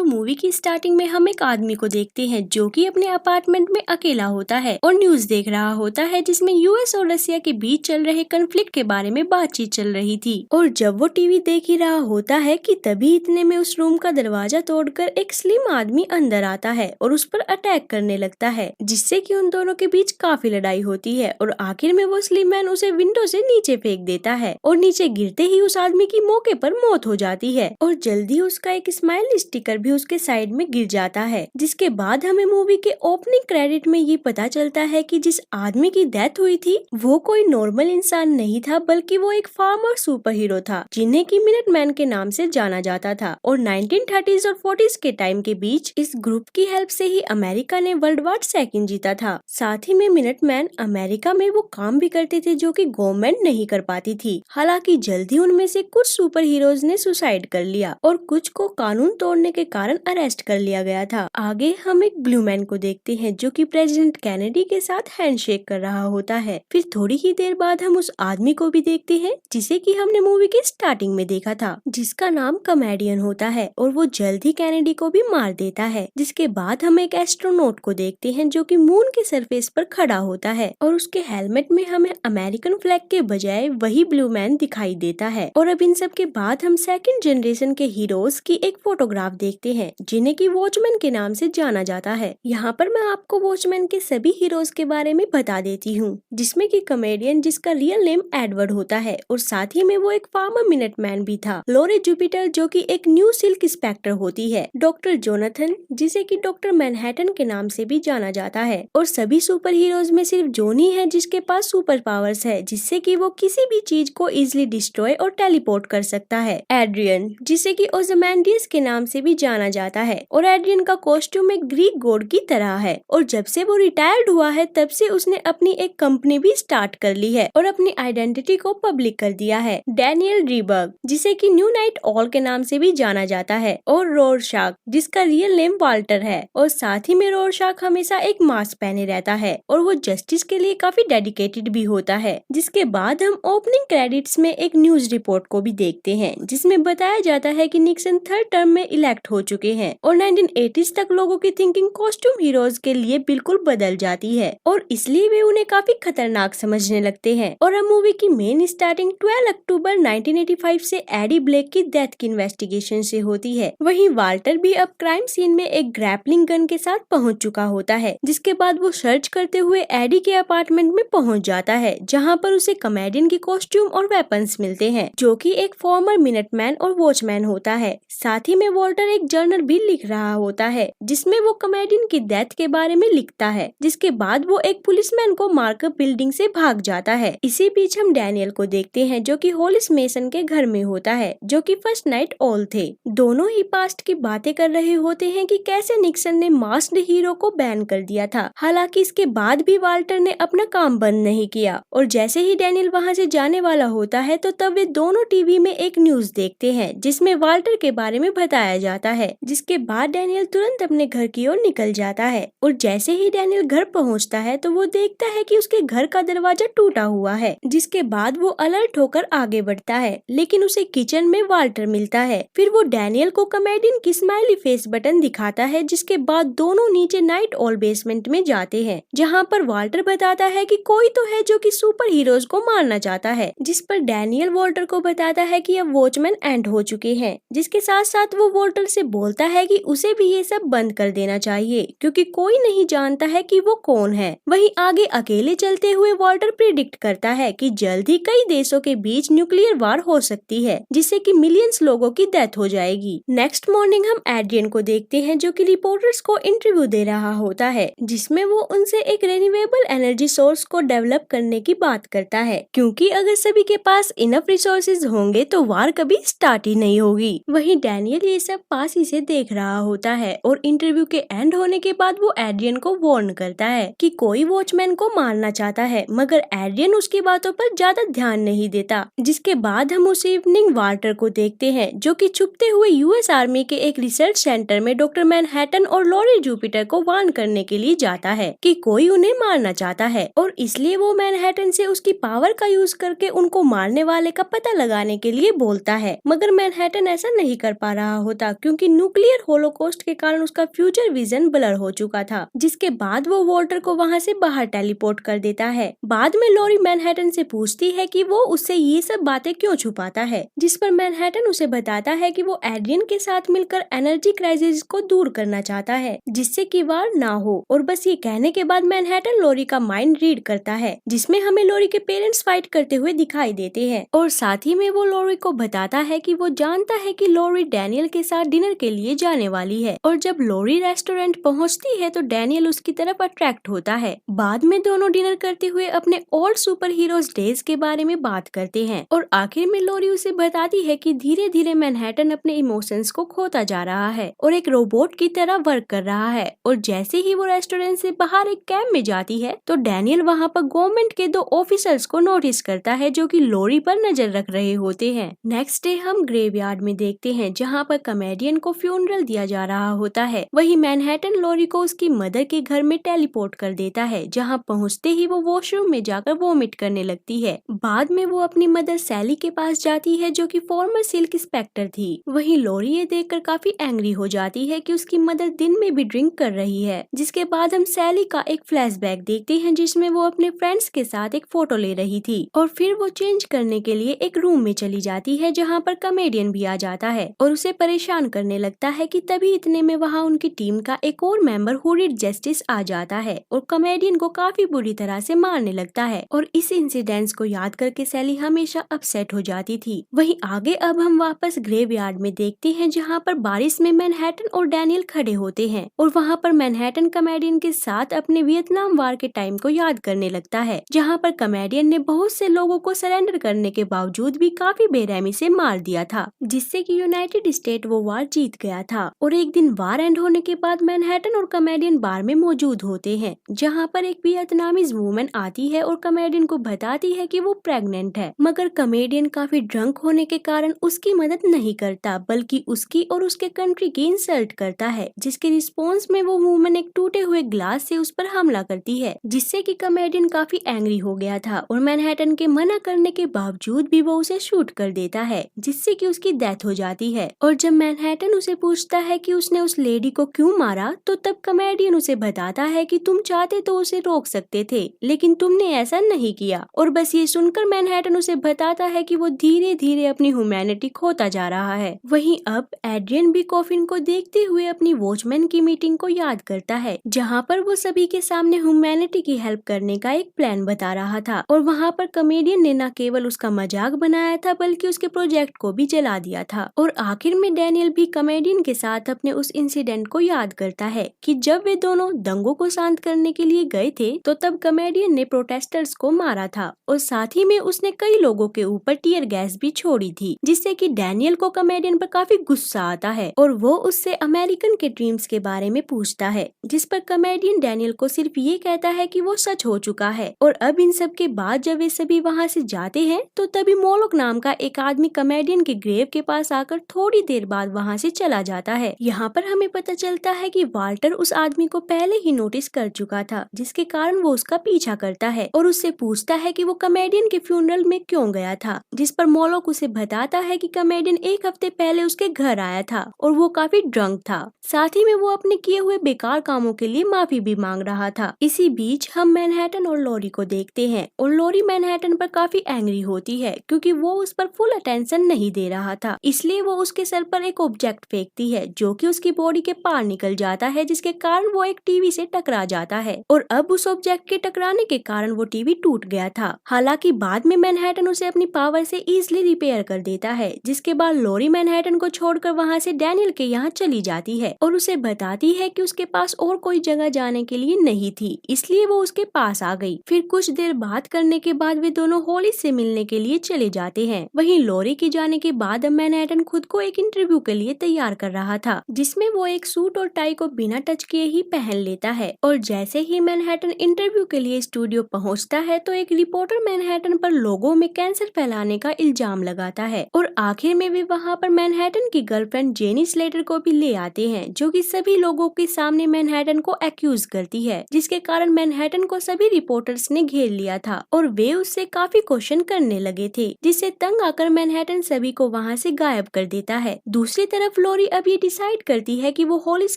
दोस्तों मूवी की स्टार्टिंग में हम एक आदमी को देखते हैं जो कि अपने अपार्टमेंट में अकेला होता है और न्यूज देख रहा होता है जिसमें यूएस और रसिया के बीच चल रहे कन्फ्लिक्ट के बारे में बातचीत चल रही थी। और जब वो टीवी देख ही रहा होता है कि तभी इतने में उस रूम का दरवाजा तोड़कर एक स्लिम आदमी अंदर आता है और उस पर अटैक करने लगता है, जिससे कि उन दोनों के बीच काफी लड़ाई होती है और आखिर में वो स्लिम मैन उसे विंडो से नीचे फेंक देता है और नीचे गिरते ही उस आदमी की मौके पर मौत हो जाती है और जल्दी उसका एक स्माइल स्टिकर भी उसके साइड में गिर जाता है। जिसके बाद हमें मूवी के ओपनिंग क्रेडिट में ये पता चलता है कि जिस आदमी की डेथ हुई थी वो कोई नॉर्मल इंसान नहीं था, बल्कि वो एक फार्मर सुपर हीरो था जिन्हें की मिनट मैन के नाम से जाना जाता था। और 1930s और 40s के टाइम के बीच इस ग्रुप की हेल्प से ही अमेरिका ने वर्ल्ड वॉर सेकंड जीता था। साथ ही में मिनट मैन अमेरिका में वो काम भी करते थे जो कि गवर्नमेंट नहीं कर पाती थी। हालांकि जल्दी उनमें से कुछ सुपर हीरोज ने सुसाइड कर लिया और कुछ को कानून तोड़ने के कारण अरेस्ट कर लिया गया था। आगे हम एक ब्लू मैन को देखते हैं जो कि प्रेसिडेंट कैनेडी के साथ हैंडशेक कर रहा होता है। फिर थोड़ी ही देर बाद हम उस आदमी को भी देखते हैं जिसे कि हमने मूवी के स्टार्टिंग में देखा था, जिसका नाम कॉमेडियन होता है और वो जल्द ही कैनेडी को भी मार देता है। जिसके बाद हम एक एस्ट्रोनॉट को देखते हैं जो कि मून के सरफेस पर खड़ा होता है और उसके हेलमेट में हमें अमेरिकन फ्लैग के बजाय वही ब्लू मैन दिखाई देता है। और अब इन सब के बाद हम सेकंड जनरेशन के हीरोज की एक फोटोग्राफ देखते हैं जिन्हें की वॉचमैन के नाम से जाना जाता है। यहाँ पर मैं आपको वॉचमैन के सभी हीरोज के बारे में बता देती हूँ, जिसमें कि कॉमेडियन जिसका रियल नेम एडवर्ड होता है और साथ ही में वो एक फार्मर मिनट मैन भी था, लोरे जुपिटर जो कि एक न्यू सिल्क इंस्पेक्टर होती है, डॉक्टर जोनाथन जिसे कि डॉक्टर मैनहट्टन के नाम से भी जाना जाता है। और सभी सुपर हीरोज में सिर्फ जोनी है जिसके पास सुपर पावर्स है जिससे कि वो किसी भी चीज को इजिली डिस्ट्रॉय और टेलीपोर्ट कर सकता है। एड्रियन जिसे कि ओज़मांडियस के नाम से भी जाना जाता है और एड्रियन का कॉस्ट्यूम एक ग्रीक गॉड की तरह है और जब से वो रिटायर्ड हुआ है तब से उसने अपनी एक कंपनी भी स्टार्ट कर ली है और अपनी आइडेंटिटी को पब्लिक कर दिया है। डैनियल ड्रीबर्ग जिसे कि न्यू नाइट ऑल के नाम से भी जाना जाता है और रोरशाक जिसका रियल नेम वाल्टर है और साथ ही में रोरशाक हमेशा एक मास्क पहने रहता है और वो जस्टिस के लिए काफी डेडिकेटेड भी होता है। जिसके बाद हम ओपनिंग क्रेडिट्स में एक न्यूज रिपोर्ट को भी देखते हैं जिसमें बताया जाता है कि निक्सन थर्ड टर्म में इलेक्ट हो चुके हैं और 1980s तक लोगों की थिंकिंग कॉस्ट्यूम हीरोज के लिए बिल्कुल बदल जाती है और इसलिए वे उन्हें काफी खतरनाक समझने लगते हैं। और अब मूवी की मेन स्टार्टिंग 12 अक्टूबर 1985 से एडी ब्लेक की डेथ की इन्वेस्टिगेशन से होती है। वहीं वाल्टर भी अब क्राइम सीन में एक ग्रैपलिंग गन के साथ पहुंच चुका होता है। जिसके बाद वो सर्च करते हुए एडी के अपार्टमेंट में पहुंच जाता है जहां पर उसे कॉमेडियन की कॉस्ट्यूम और वेपन्स मिलते हैं जो कि एक फॉर्मर मिनटमैन और वॉचमैन होता है। साथ ही में वॉल्टर एक जर्नल भी लिख रहा होता है जिसमें वो कॉमेडियन की डेथ के बारे में लिखता है। जिसके बाद वो एक पुलिसमैन को मारकर बिल्डिंग से भाग जाता है। इसी बीच हम डैनियल को देखते हैं जो कि होलिस मेसन के घर में होता है जो कि फर्स्ट नाइट ऑल थे। दोनों ही पास्ट की बातें कर रहे होते हैं कि कैसे निक्सन ने मास्क्ड हीरो को बैन कर दिया था। हालांकि इसके बाद भी वाल्टर ने अपना काम बंद नहीं किया और जैसे ही डैनियल वहां से जाने वाला होता है तो तब वे दोनों टीवी में एक न्यूज देखते हैं जिसमें वाल्टर के बारे में बताया जाता है। जिसके बाद डैनियल तुरंत अपने घर की ओर निकल जाता है और जैसे ही डैनियल घर पहुंचता है तो वो देखता है कि उसके घर का दरवाजा टूटा हुआ है। जिसके बाद वो अलर्ट होकर आगे बढ़ता है लेकिन उसे किचन में वाल्टर मिलता है। फिर वो डैनियल को कॉमेडियन की स्माइली फेस बटन दिखाता है। जिसके बाद दोनों नीचे नाइट ऑल बेसमेंट में जाते हैं जहाँ पर वाल्टर बताता है कि कोई तो है जो कि सुपर हीरोज को मारना चाहता है। जिस पर डैनियल वॉल्टर को बताता है कि अब वॉचमैन एंड हो चुके हैं। जिसके साथ साथ वो वॉल्टर से बोलता है कि उसे भी ये सब बंद कर देना चाहिए क्योंकि कोई नहीं जानता है कि वो कौन है। वहीं आगे अकेले चलते हुए वॉल्टर प्रिडिक्ट करता है कि जल्द ही कई देशों के बीच न्यूक्लियर वार हो सकती है जिससे कि मिलियंस लोगों की डेथ हो जाएगी। नेक्स्ट मॉर्निंग हम एड्रियन को देखते हैं जो कि रिपोर्टर्स को इंटरव्यू दे रहा होता है जिसमें वो उनसे एक रिन्यूएबल एनर्जी सोर्स को डेवलप करने की बात करता है क्योंकि अगर सभी के पास इनफ रिसोर्सेज होंगे तो वार कभी स्टार्ट ही नहीं होगी। वहीं डैनियल ये सब पास ही से देख रहा होता है और इंटरव्यू के एंड होने के बाद वो एड्रियन को वार्न करता है कि कोई वॉचमैन को मारना चाहता है मगर एड्रियन उसकी बातों पर ज्यादा ध्यान नहीं देता। जिसके बाद हम उस इवनिंग वाल्टर को देखते हैं जो कि छुपते हुए यूएस आर्मी के एक रिसर्च सेंटर में डॉक्टर मैनहट्टन और लॉरी जुपिटर को वार्न करने के लिए जाता है कि कोई उन्हें मारना चाहता है और इसलिए वो मैनहट्टन से उसकी पावर का यूज करके उनको मारने वाले का पता लगाने के लिए बोलता है। मगर मैनहट्टन ऐसा नहीं कर पा रहा होता क्योंकि न्यूक्लियर होलोकॉस्ट के कारण उसका फ्यूचर विजन ब्लर हो चुका था, जिसके बाद वो वॉल्टर को वहाँ से बाहर टेलीपोर्ट कर देता है। बाद में लॉरी मैनहट्टन से पूछती है कि वो उससे ये सब बातें क्यों छुपाता है, जिस पर मैनहट्टन उसे बताता है कि वो एड्रियन के साथ मिलकर एनर्जी क्राइसिस को दूर करना चाहता है, जिससे कि वार ना हो। और बस ये कहने के बाद मैनहट्टन लॉरी का माइंड रीड करता है, जिसमें हमें लॉरी के पेरेंट्स फाइट करते हुए दिखाई देते हैं। और साथ ही में वो लॉरी को बताता है कि वो जानता है कि लॉरी डैनियल के साथ डिनर के लिए जाने वाली है। और जब लॉरी रेस्टोरेंट पहुंचती है तो डैनियल उसकी तरफ अट्रैक्ट होता है। बाद में दोनों डिनर करते हुए अपने ओल्ड सुपर हीरोज डेज के बारे में बात करते हैं और आखिर में लॉरी उसे बताती है कि धीरे धीरे मैनहट्टन अपने इमोशंस को खोता जा रहा है और एक रोबोट की तरह वर्क कर रहा है। और जैसे ही वो रेस्टोरेंट से बाहर एक कैब में जाती है तो डैनियल वहाँ पर गवर्नमेंट के 2 ऑफिसर्स को नोटिस करता है जो कि लॉरी पर नजर रख रहे होते हैं। नेक्स्ट डे हम ग्रेवयार्ड में देखते हैं जहाँ पर कॉमेडियन को फ्यूनरल दिया जा रहा होता है। वही मैनहट्टन लॉरी को उसकी मदर के घर में टेलीपोर्ट कर देता है, जहाँ पहुँचते ही वो वॉशरूम में जाकर वॉमिट करने लगती है। बाद में वो अपनी मदर सैली के पास जाती है जो कि फॉर्मर सिल्क इंस्पेक्टर थी। वहीं लॉरी ये देखकर काफी एंग्री हो जाती है कि उसकी मदर दिन में भी ड्रिंक कर रही है। जिसके बाद हम सैली का एक फ्लैशबैक देखते हैं जिसमें वो अपने फ्रेंड्स के साथ एक फोटो ले रही थी और फिर वो चेंज करने के लिए एक रूम में चली जाती है जहाँ पर कॉमेडियन भी आ जाता है और उसे परेशान करने लगता है कि तभी इतने में वहाँ उनकी टीम का एक और मेंबर हु डिड जस्टिस आ जाता है और कॉमेडियन को काफी बुरी तरह से मारने लगता है। और इस इंसिडेंट्स को याद करके सैली हमेशा अपसेट हो जाती थी। वहीं आगे अब हम वापस ग्रेवयार्ड में देखते हैं जहाँ पर बारिश में मैनहट्टन और डैनियल खड़े होते हैं और वहाँ पर मैनहट्टन कॉमेडियन के साथ अपने वियतनाम वार के टाइम को याद करने लगता है, जहाँ पर कॉमेडियन ने बहुत से लोगों को सरेंडर करने के बावजूद भी काफी बेरहमी से मार दिया था, जिससे कि यूनाइटेड स्टेट वो वार जीत गया था। और एक दिन वार एंड होने के बाद मैनहट्टन और कॉमेडियन बार में मौजूद होते हैं जहाँ पर एक वियतनामीज वुमेन आती है और कॉमेडियन को बताती है कि वो प्रेग्नेंट है, मगर कॉमेडियन काफी ड्रंक होने के कारण उसकी मदद नहीं करता बल्कि उसकी और उसके कंट्री की इंसल्ट करता है, जिसके रिस्पॉन्स में वो वुमेन एक टूटे हुए ग्लास से उस पर हमला करती है, जिससे कि कॉमेडियन काफी एंग्री हो गया था और मैनहट्टन के मना करने के बावजूद भी वो उसे शूट कर देता है, जिससे कि उसकी डेथ हो जाती है। और जब मैनहट्टन उसे पूछता है कि उसने उस लेडी को क्यों मारा तो तब कॉमेडियन उसे बताता है कि तुम चाहते तो उसे रोक सकते थे लेकिन तुमने ऐसा नहीं किया। और बस ये सुनकर मैनहट्टन उसे बताता है कि वो धीरे धीरे अपनी ह्यूमैनिटी खोता जा रहा है। वहीं अब एड्रियन भी कॉफिन को देखते हुए अपनी वॉचमैन की मीटिंग को याद करता है जहाँ पर वो सभी के सामने ह्यूमैनिटी की हेल्प करने का एक प्लान बता रहा था और वहाँ पर कॉमेडियन ने न केवल उसका मजाक बनाया था बल्कि उसके प्रोजेक्ट को भी जला दिया था। और आखिर में डैनियल भी कॉमेडियन के साथ अपने उस इंसिडेंट को याद करता है कि जब वे दोनों दंगों को शांत करने के लिए गए थे तो तब कॉमेडियन ने प्रोटेस्टर्स को मारा था और साथ ही में उसने कई लोगों के ऊपर टीयर गैस भी छोड़ी थी, जिससे कि डैनियल को कॉमेडियन पर काफी गुस्सा आता है और वो उससे अमेरिकन के ड्रीम्स के बारे में पूछता है, जिस पर कॉमेडियन डैनियल को सिर्फ ये कहता है कि वो सच हो चुका है। और अब इन सब के बाद जब वे सभी वहाँ से जाते हैं तो तभी मोलोक नाम का एक आदमी कॉमेडियन के ग्रेव के पास आकर थोड़ी देर बाद वहाँ से चला जाता है। यहाँ पर हमें पता चलता है कि वाल्टर उस आदमी को पहले ही नोटिस कर चुका था, जिसके कारण वो उसका पीछा करता है और उससे पूछता है कि वो कॉमेडियन के फ्यूनरल में क्यों गया था, जिस पर मोलोक उसे बताता है कि कॉमेडियन एक हफ्ते पहले उसके घर आया था और वो काफी ड्रंक था, साथ ही में वो अपने किए हुए बेकार कामों के लिए माफी भी मांग रहा था। इसी बीच हम मैनहट्टन और लॉरी को देखते हैं और लॉरी मैनहट्टन पर काफी एंग्री होती है क्योंकि वो उस पर फुल अटेंशन नहीं दे रहा था, इसलिए वो उसके सर पर एक ऑब्जेक्ट फेंकती है जो कि उसकी बॉडी के पार निकल जाता है, जिसके कारण वो एक टीवी से टकरा जाता है और अब उस ऑब्जेक्ट के टकराने के कारण वो टीवी टूट गया था। हालांकि बाद में मैनहट्टन उसे अपनी पावर से इजीली रिपेयर कर देता है, जिसके बाद लॉरी मैनहट्टन को छोड़कर वहाँ से डैनियल के यहाँ चली जाती है और उसे बताती है कि उसके पास और कोई जगह जाने के लिए नहीं थी, इसलिए वो उसके पास आ गई। फिर कुछ देर बात करने के बाद वे दोनों होली से मिलने के लिए चले जाते हैं। वहीं लॉरी के जाने के बाद अब मैनहट्टन खुद को एक इंटरव्यू के लिए तैयार कर रहा था, जिसमें वो एक सूट और टाई को बिना टच किए ही पहन लेता है और जैसे ही मैनहट्टन इंटरव्यू के लिए स्टूडियो पहुंचता है तो एक रिपोर्टर मैनहट्टन पर लोगों में कैंसर फैलाने का इल्जाम लगाता है और आखिर में वे वहाँ पर मैनहट्टन की गर्लफ्रेंड जेनी स्लेटर को भी ले आते हैं, जो कि सभी लोगों के सामने मैनहट्टन को एक्यूज करती है, जिसके कारण मैनहट्टन को सभी रिपोर्टर्स ने घेर लिया था और वे उससे काफी क्वेश्चन करने लगे थे, जिससे तंग आकर मैनहट्टन सभी को वहाँ से गायब कर देता है। दूसरी तरफ लोरी अब ये डिसाइड करती है कि वो होलिस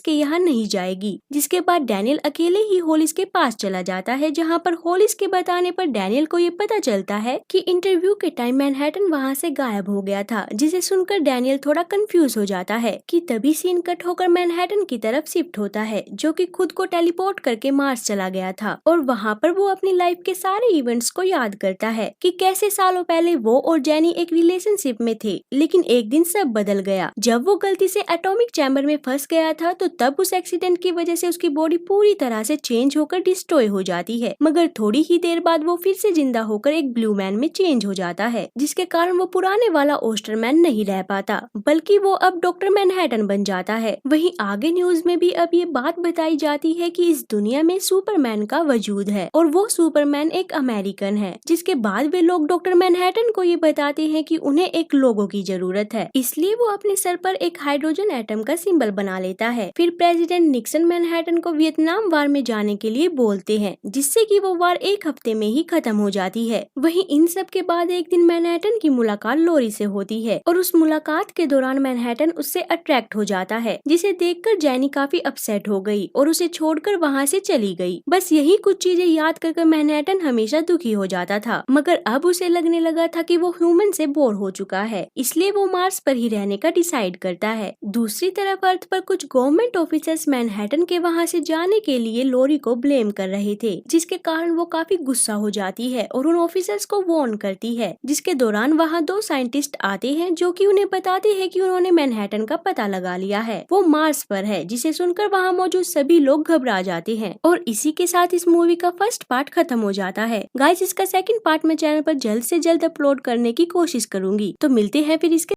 के यहाँ नहीं जाएगी, जिसके बाद डैनियल अकेले ही होलिस के पास चला जाता है, जहाँ पर होलिस के बताने पर डैनियल को ये पता चलता है कि इंटरव्यू के टाइम मैनहट्टन वहाँ से गायब हो गया था, जिसे सुनकर डैनियल थोड़ा कंफ्यूज हो जाता है कि तभी सीन कट होकर मैनहट्टन की तरफ शिफ्ट होता है, जो कि खुद को टेलीपोर्ट करके मार्स चला गया था और वहाँ पर वो अपनी लाइफ के सारे इवेंट्स को याद करता है कि कैसे सालों पहले वो और जेनी एक रिलेशनशिप में थे, लेकिन एक दिन सब बदल गया जब वो गलती से एटॉमिक चैम्बर में फंस गया था। तो तब उस एक्सीडेंट की वजह से उसकी बॉडी पूरी तरह से चेंज होकर डिस्ट्रॉय हो जाती है, मगर थोड़ी ही देर बाद वो फिर से जिंदा होकर एक ब्लू मैन में चेंज हो जाता है, जिसके कारण वो पुराने वाला ओस्टरमैन नहीं रह पाता, बल्कि वो अब डॉक्टर मैनहट्टन बन जाता है। वहीं आगे न्यूज में भी अब ये बात बताई जाती है कि इस दुनिया में सुपरमैन का वजूद है और वो सुपरमैन एक अमेरिकन है, जिसके बाद वे लोग डॉक्टर मैनहट्टन को ये बताते हैं कि उन्हें एक लोगो की जरूरत है, इसलिए वो अपने सर पर एक हाइड्रोजन एटम का सिंबल बना लेता है। फिर प्रेसिडेंट निक्सन मैनहट्टन को वियतनाम वार में जाने के लिए बोलते हैं, जिससे कि वो वार एक हफ्ते में ही खत्म हो जाती है। वहीं इन सब के बाद एक दिन मैनहट्टन की मुलाकात लोरी से होती है और उस मुलाकात के दौरान मैनहट्टन उससे अट्रैक्ट हो जाता है, जिसे देखकर जेनी काफी अपसेट हो गई और उसे छोड़कर वहाँ से चली गई। बस यही कुछ चीजें याद कर मैनहट्टन हमेशा दुखी हो जाता था, मगर अब उसे लगने लगा था कि वो ह्यूमन से बोर हो चुका है, इसलिए वो मार्स पर ही रहने का डिसाइड करता है। दूसरी तरफ अर्थ पर कुछ गवर्नमेंट ऑफिसर्स मैनहट्टन के वहाँ से जाने के लिए लोरी को ब्लेम कर रहे थे, जिसके कारण वो काफी गुस्सा हो जाती है और उन ऑफिसर्स को वार्न करती है, जिसके दौरान वहाँ दो साइंटिस्ट आते हैं जो कि उन्हें बताते हैं कि उन्होंने मैनहट्टन का पता लगा लिया है, वो मार्स पर है, जिसे सुनकर वहाँ मौजूद सभी लोग घबरा जाते हैं। और इसी के साथ इस मूवी का फर्स्ट पार्ट खत्म हो जाता है। गाइस, इसका सेकंड पार्ट मैं चैनल पर जल्द से जल्द अपलोड करने की कोशिश करूंगी, तो मिलते हैं फिर इसके